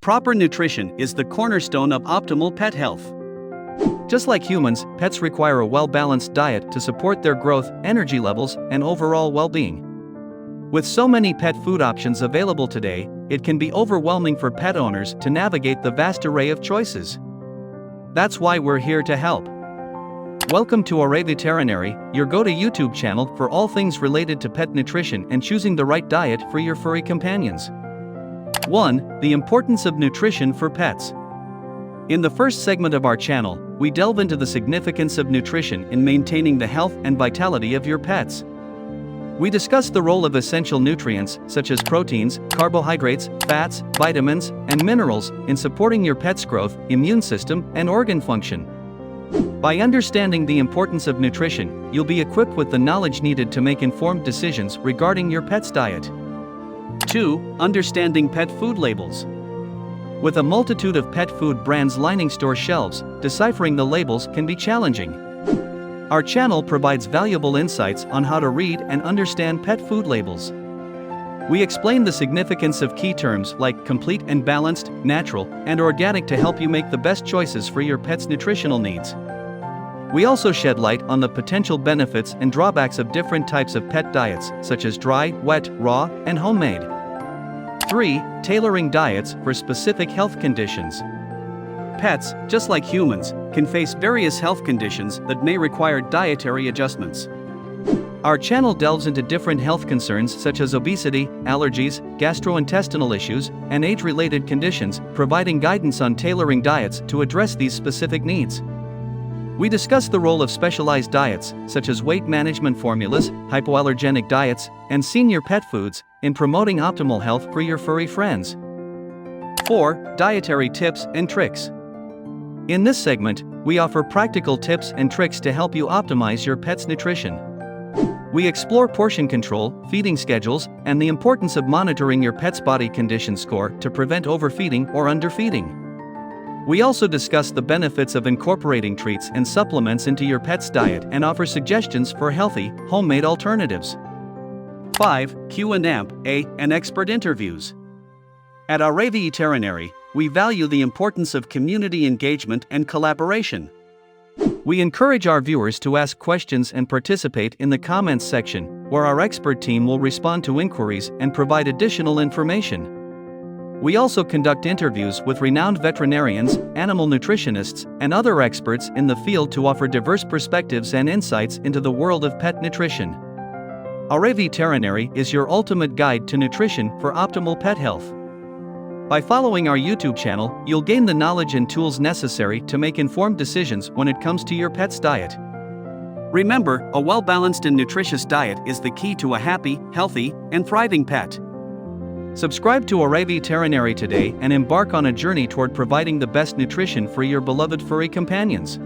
Proper nutrition is the cornerstone of optimal pet health. Just like humans, pets require a well-balanced diet to support their growth, energy levels, and overall well-being. With so many pet food options available today, it can be overwhelming for pet owners to navigate the vast array of choices. That's why we're here to help. Welcome to RAveterinary, your go-to YouTube channel for all things related to pet nutrition and choosing the right diet for your furry companions. 1. The importance of nutrition for pets. In the first segment of our channel, we delve into the significance of nutrition in maintaining the health and vitality of your pets. We discuss the role of essential nutrients such as proteins, carbohydrates, fats, vitamins, and minerals in supporting your pet's growth, immune system, and organ function. By understanding the importance of nutrition, you'll be equipped with the knowledge needed to make informed decisions regarding your pet's diet. 2. Understanding pet food labels. With a multitude of pet food brands lining store shelves, deciphering the labels can be challenging. Our channel provides valuable insights on how to read and understand pet food labels. We explain the significance of key terms like complete and balanced, natural, and organic to help you make the best choices for your pet's nutritional needs. We also shed light on the potential benefits and drawbacks of different types of pet diets, such as dry, wet, raw, and homemade. 3. Tailoring diets for specific health conditions. Pets, just like humans, can face various health conditions that may require dietary adjustments. Our channel delves into different health concerns such as obesity, allergies, gastrointestinal issues, and age-related conditions, providing guidance on tailoring diets to address these specific needs. We discuss the role of specialized diets, such as weight management formulas, hypoallergenic diets, and senior pet foods, in promoting optimal health for your furry friends. 4. Dietary tips and tricks. In this segment, we offer practical tips and tricks to help you optimize your pet's nutrition. We explore portion control, feeding schedules, and the importance of monitoring your pet's body condition score to prevent overfeeding or underfeeding. We also discuss the benefits of incorporating treats and supplements into your pet's diet and offer suggestions for healthy, homemade alternatives. 5. Q&A and expert interviews. At RAveterinary, we value the importance of community engagement and collaboration. We encourage our viewers to ask questions and participate in the comments section, where our expert team will respond to inquiries and provide additional information. We also conduct interviews with renowned veterinarians, animal nutritionists, and other experts in the field to offer diverse perspectives and insights into the world of pet nutrition. RAveterinary is your ultimate guide to nutrition for optimal pet health. By following our YouTube channel, you'll gain the knowledge and tools necessary to make informed decisions when it comes to your pet's diet. Remember, a well-balanced and nutritious diet is the key to a happy, healthy, and thriving pet. Subscribe to RAveterinary today and embark on a journey toward providing the best nutrition for your beloved furry companions.